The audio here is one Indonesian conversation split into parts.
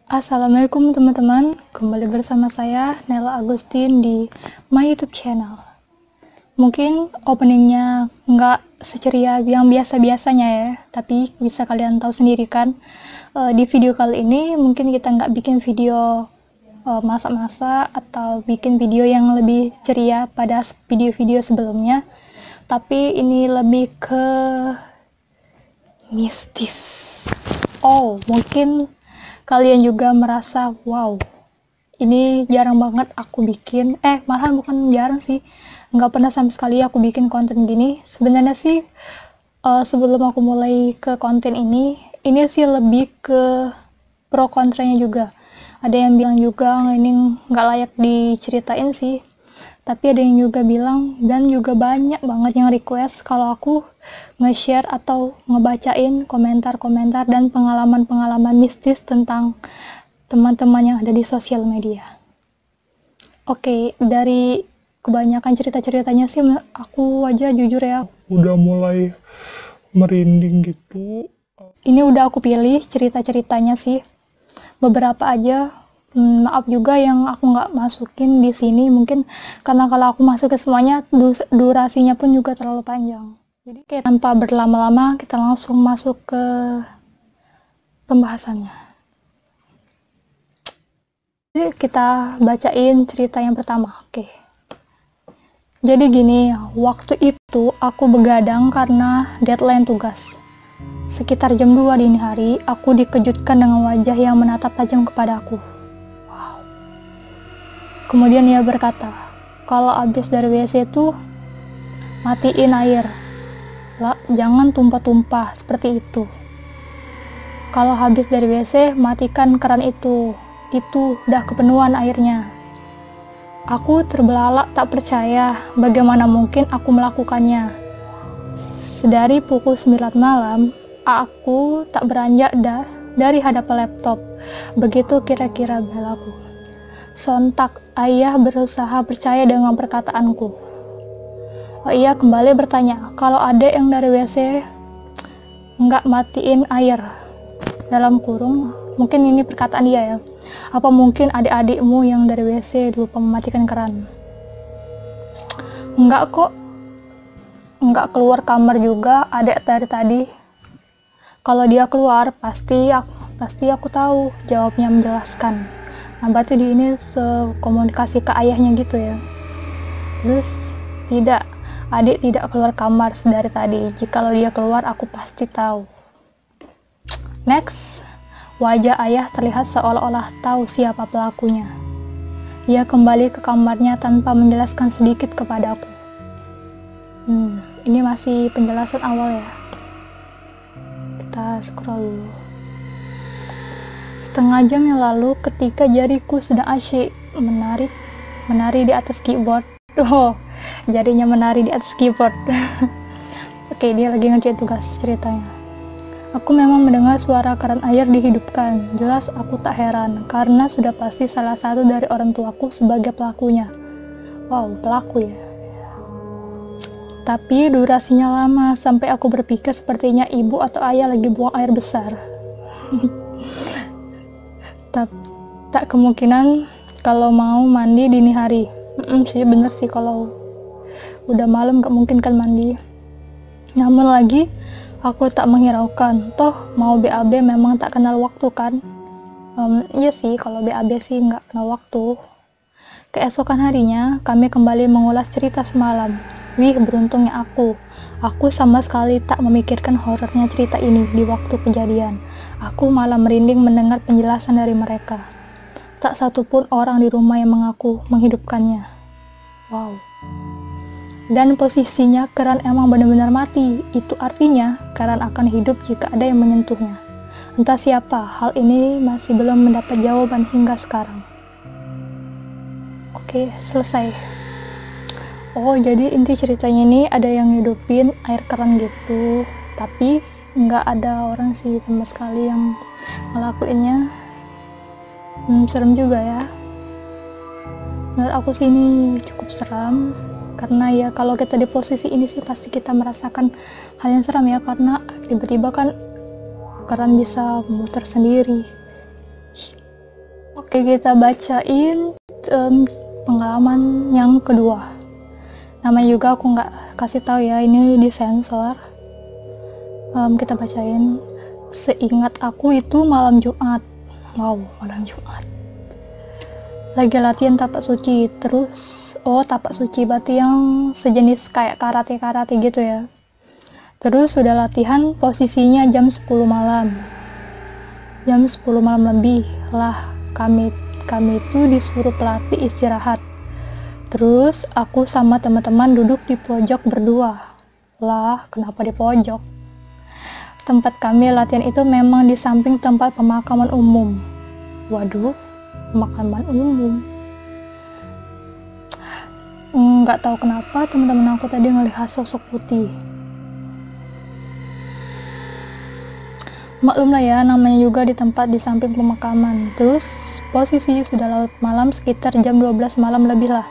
Assalamualaikum teman-teman, kembali bersama saya Nela Agustin di my YouTube channel. Mungkin openingnya nggak seceria yang biasa-biasanya ya, tapi bisa kalian tahu sendiri kan. Di video kali ini mungkin kita nggak bikin video masak-masak atau bikin video yang lebih ceria pada video-video sebelumnya, tapi ini lebih ke mistis. Oh, mungkin kalian juga merasa, wow, ini jarang banget aku bikin, malahan bukan jarang sih, nggak pernah sama sekali aku bikin konten gini. Sebenarnya sih, sebelum aku mulai ke konten ini sih lebih ke pro kontranya juga. Ada yang bilang juga ini nggak layak diceritain sih, tapi ada yang juga bilang, dan juga banyak banget yang request kalau aku nge-share atau ngebacain komentar-komentar dan pengalaman-pengalaman mistis tentang teman-teman yang ada di sosial media. Oke, dari kebanyakan cerita-ceritanya sih aku aja jujur ya, udah mulai merinding gitu. ini udah aku pilih cerita-ceritanya sih, beberapa aja. Maaf juga yang aku nggak masukin di sini, mungkin karena kalau aku masukin semuanya durasinya pun juga terlalu panjang. Jadi kayak tanpa berlama-lama kita langsung masuk ke pembahasannya. Jadi kita bacain cerita yang pertama. Oke. Jadi gini, waktu itu aku begadang karena deadline tugas. Sekitar jam 2 dini hari, aku dikejutkan dengan wajah yang menatap tajam kepada aku. Kemudian ia berkata, kalau habis dari WC tuh matiin air. Lah, jangan tumpah-tumpah seperti itu. Kalau habis dari WC, matikan keran itu. Itu udah kepenuhan airnya. Aku terbelalak tak percaya bagaimana mungkin aku melakukannya. Sedari pukul 9 malam, aku tak beranjak dari hadapan laptop. Begitu kira-kira belaku. Sontak ayah berusaha percaya dengan perkataanku. Ia kembali bertanya, kalau adek yang dari WC nggak matiin air. Dalam kurung, mungkin ini perkataan dia ya. Apa mungkin adik-adikmu yang dari WC lupa mematikan keran? Enggak kok. Enggak keluar kamar juga adek dari tadi. Kalau dia keluar, pasti aku tahu, jawabnya menjelaskan. Nah, berarti di ini komunikasi ke ayahnya gitu ya. Terus, tidak, adik tidak keluar kamar dari tadi. Jikalau dia keluar, aku pasti tahu. Next, wajah ayah terlihat seolah-olah tahu siapa pelakunya. Ia kembali ke kamarnya tanpa menjelaskan sedikit kepadaku. Ini masih penjelasan awal ya. Kita scroll dulu. Setengah jam yang lalu, ketika jariku sedang asyik menari di atas keyboard. Jarinya menari di atas keyboard. Oke, dia lagi ngerjain tugas ceritanya. Aku memang mendengar suara keran air dihidupkan. Jelas aku tak heran, karena sudah pasti salah satu dari orang tuaku sebagai pelakunya. Wow, pelaku ya. Tapi durasinya lama, sampai aku berpikir sepertinya ibu atau ayah lagi buang air besar. Tak kemungkinan kalau mau mandi dini hari. Sih bener sih, kalau udah malam gak mungkin kan mandi. Namun lagi aku tak menghiraukan, toh mau BAB memang tak kenal waktu kan. Iya sih, kalau BAB sih nggak kenal waktu. Keesokan harinya kami kembali mengulas cerita semalam. Wih, beruntungnya aku sama sekali tak memikirkan horornya cerita ini di waktu kejadian. Aku malah merinding mendengar penjelasan dari mereka. Tak satupun orang di rumah yang mengaku menghidupkannya. Wow. Dan posisinya keran emang benar-benar mati. Itu artinya keran akan hidup jika ada yang menyentuhnya. Entah siapa, hal ini masih belum mendapat jawaban hingga sekarang. Oke, selesai. Oh, jadi inti ceritanya ini ada yang hidupin air keran gitu, tapi nggak ada orang sih sama sekali yang ngelakuinnya. Serem juga ya. Menurut aku sih ini cukup seram, karena ya kalau kita di posisi ini sih pasti kita merasakan hal yang seram ya, karena tiba-tiba kan keran bisa muter sendiri. Kita bacain pengalaman yang kedua. Namanya juga aku nggak kasih tahu ya, ini disensor. Kita bacain. Seingat aku itu malam Jumat. Wow, malam Jumat. Lagi latihan tapak suci. Terus, tapak suci berarti yang sejenis kayak karate-karate gitu ya. Terus sudah latihan, posisinya jam 10 malam. Jam 10 malam lebih lah kami itu disuruh pelatih istirahat. Terus aku sama teman-teman duduk di pojok berdua. Lah, kenapa di pojok? Tempat kami latihan itu memang di samping tempat pemakaman umum. Waduh, pemakaman umum. Nggak tahu kenapa teman-teman aku tadi ngelihat sosok putih. Maklum lah ya, namanya juga di tempat di samping pemakaman. Terus posisi sudah larut malam, sekitar jam 12 malam lebih lah.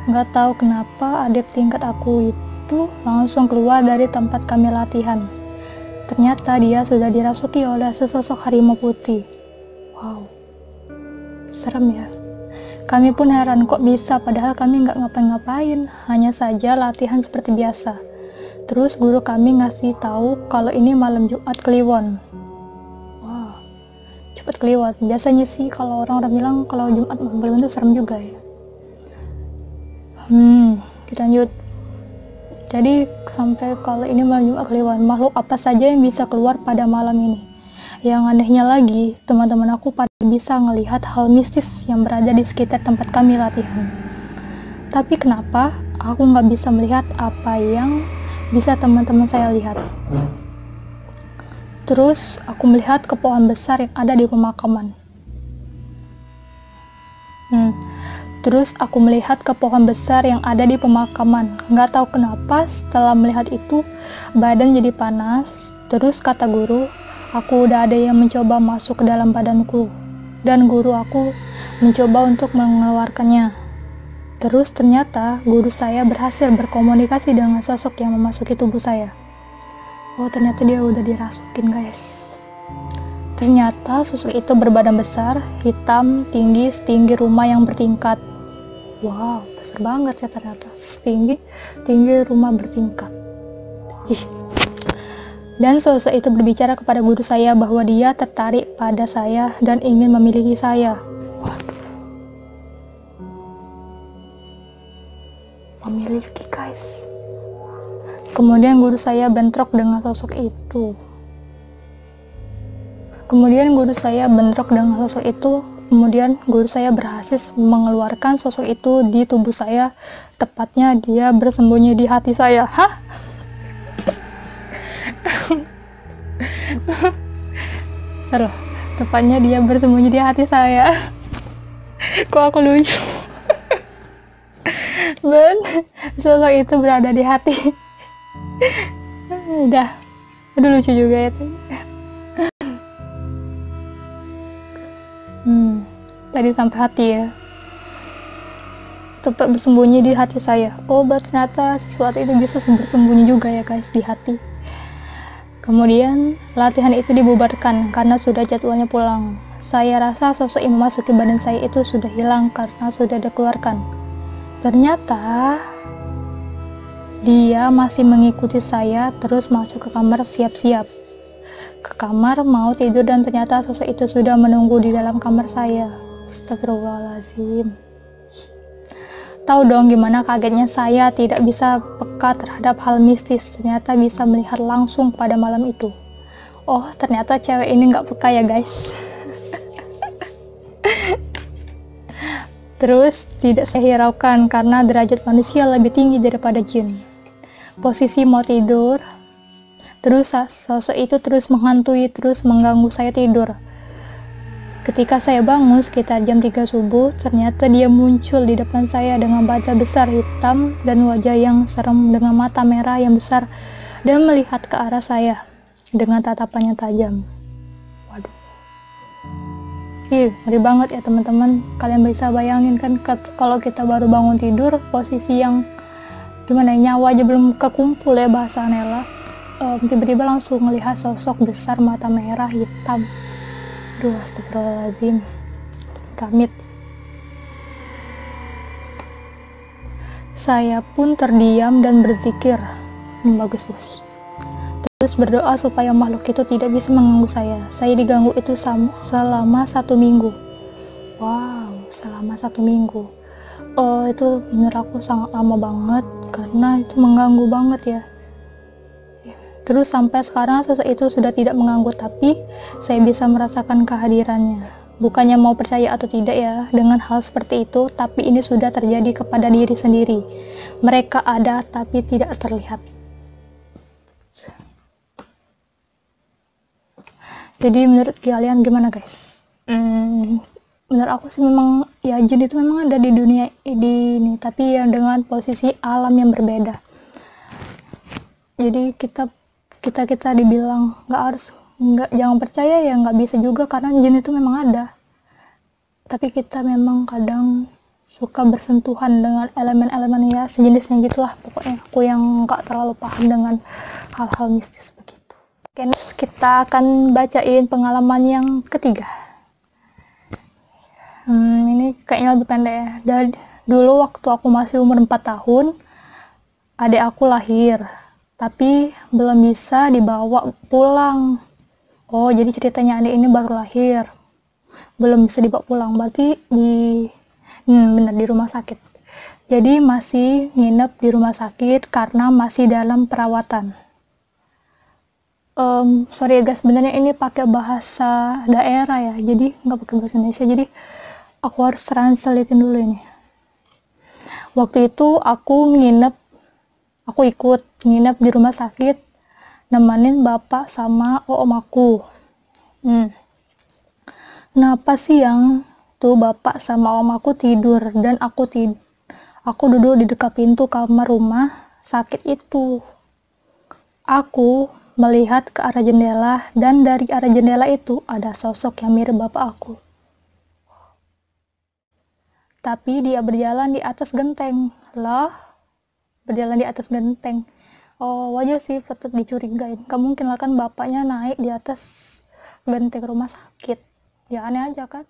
Nggak tahu kenapa adik tingkat aku itu langsung keluar dari tempat kami latihan. Ternyata dia sudah dirasuki oleh sesosok harimau putih. Wow, serem ya. Kami pun heran kok bisa, padahal kami nggak ngapa-ngapain, hanya saja latihan seperti biasa. Terus guru kami ngasih tahu kalau ini malam Jumat Kliwon. Wow, Jumat Kliwon. Biasanya sih kalau orang-orang bilang kalau Jumat malam Kliwon itu serem juga ya. Kita lanjut. Jadi sampai kalau ini malam Jumat Kliwon, makhluk apa saja yang bisa keluar pada malam ini. Yang anehnya lagi, teman-teman aku pada bisa melihat hal mistis yang berada di sekitar tempat kami latihan. Tapi kenapa aku nggak bisa melihat apa yang bisa teman-teman saya lihat? Terus aku melihat ke pohon besar yang ada di pemakaman. Terus aku melihat ke pohon besar yang ada di pemakaman. Nggak tahu kenapa setelah melihat itu badan jadi panas. Terus kata guru, aku udah ada yang mencoba masuk ke dalam badanku. Dan guru aku mencoba untuk mengeluarkannya. Terus ternyata guru saya berhasil berkomunikasi dengan sosok yang memasuki tubuh saya. Oh, ternyata dia udah dirasukin guys. Ternyata sosok itu berbadan besar, hitam, tinggi, setinggi rumah yang bertingkat. Wow, besar banget ya ternyata. Tinggi rumah bertingkat. Dan sosok itu berbicara kepada guru saya bahwa dia tertarik pada saya dan ingin memiliki saya. Waduh. Memiliki guys. Kemudian guru saya bentrok dengan sosok itu. Kemudian guru saya berhasil mengeluarkan sosok itu di tubuh saya. Tepatnya dia bersembunyi di hati saya. Hah? Taruh, tepatnya dia bersembunyi di hati saya. Kok aku lucu? Sosok itu berada di hati. Udah lucu juga itu. Tadi sampai hati ya. Tepat bersembunyi di hati saya. Oh, ternyata sesuatu itu bisa bersembunyi juga ya guys di hati. Kemudian latihan itu dibubarkan karena sudah jadwalnya pulang. Saya rasa sosok yang memasuki badan saya itu sudah hilang karena sudah dikeluarkan. Ternyata dia masih mengikuti saya terus masuk ke kamar siap-siap. Ke kamar mau tidur dan ternyata sosok itu sudah menunggu di dalam kamar saya. Astagfirullahaladzim. Tahu dong gimana kagetnya saya tidak bisa peka terhadap hal mistis. Ternyata bisa melihat langsung pada malam itu. Oh, ternyata cewek ini nggak peka ya guys. Terus tidak saya hiraukan karena derajat manusia lebih tinggi daripada jin. Posisi mau tidur, terus sosok itu terus menghantui, terus mengganggu saya tidur. Ketika saya bangun sekitar jam 3 subuh, ternyata dia muncul di depan saya dengan badan besar hitam dan wajah yang serem dengan mata merah yang besar dan melihat ke arah saya dengan tatapan yang tajam. Waduh. Ngeri banget ya teman-teman. Kalian bisa bayangin kan kalau kita baru bangun tidur, posisi yang gimana, nyawa aja belum kekumpul ya bahasa Nela. Tiba-tiba langsung melihat sosok besar mata merah hitam. Aduh, astagfirullahaladzim. Amit-amit. Saya pun terdiam dan berzikir. Bagus, bos. Terus berdoa supaya makhluk itu tidak bisa mengganggu saya. Saya diganggu itu selama 1 minggu. Wow, selama 1 minggu. Itu menurut aku sangat lama banget, karena itu mengganggu banget ya. Terus sampai sekarang sosok itu sudah tidak mengganggu, tapi saya bisa merasakan kehadirannya. Bukannya mau percaya atau tidak ya dengan hal seperti itu, tapi ini sudah terjadi kepada diri sendiri. Mereka ada tapi tidak terlihat. Jadi menurut kalian gimana, guys? Menurut aku sih memang ya jin itu memang ada di dunia ini, tapi ya dengan posisi alam yang berbeda. Jadi kita dibilang jangan percaya ya nggak bisa juga, karena jin itu memang ada. Tapi kita memang kadang suka bersentuhan dengan elemen-elemen ya sejenisnya gitulah. Pokoknya aku yang nggak terlalu paham dengan hal-hal mistis begitu. Oke, next kita akan bacain pengalaman yang ketiga. Ini kayaknya lebih pendek ya. Dan dulu waktu aku masih umur 4 tahun, adik aku lahir, tapi belum bisa dibawa pulang. Oh, jadi ceritanya adik ini baru lahir, belum bisa dibawa pulang, berarti benar di rumah sakit. Jadi masih nginep di rumah sakit karena masih dalam perawatan. Sorry ya guys, sebenarnya ini pakai bahasa daerah ya, jadi nggak pakai bahasa Indonesia, jadi aku harus translatein dulu ini. Waktu itu aku ikut nginep di rumah sakit, nemenin bapak sama om aku. Nah pas siang tuh bapak sama om aku tidur, dan aku duduk di dekat pintu kamar rumah sakit itu. Aku melihat ke arah jendela, dan dari arah jendela itu ada sosok yang mirip bapak aku. Tapi dia berjalan di atas genteng. Lah, berjalan di atas genteng. Oh, wajar sih patut dicurigain. Gak mungkin lah kan bapaknya naik di atas genteng rumah sakit. Ya aneh aja kan.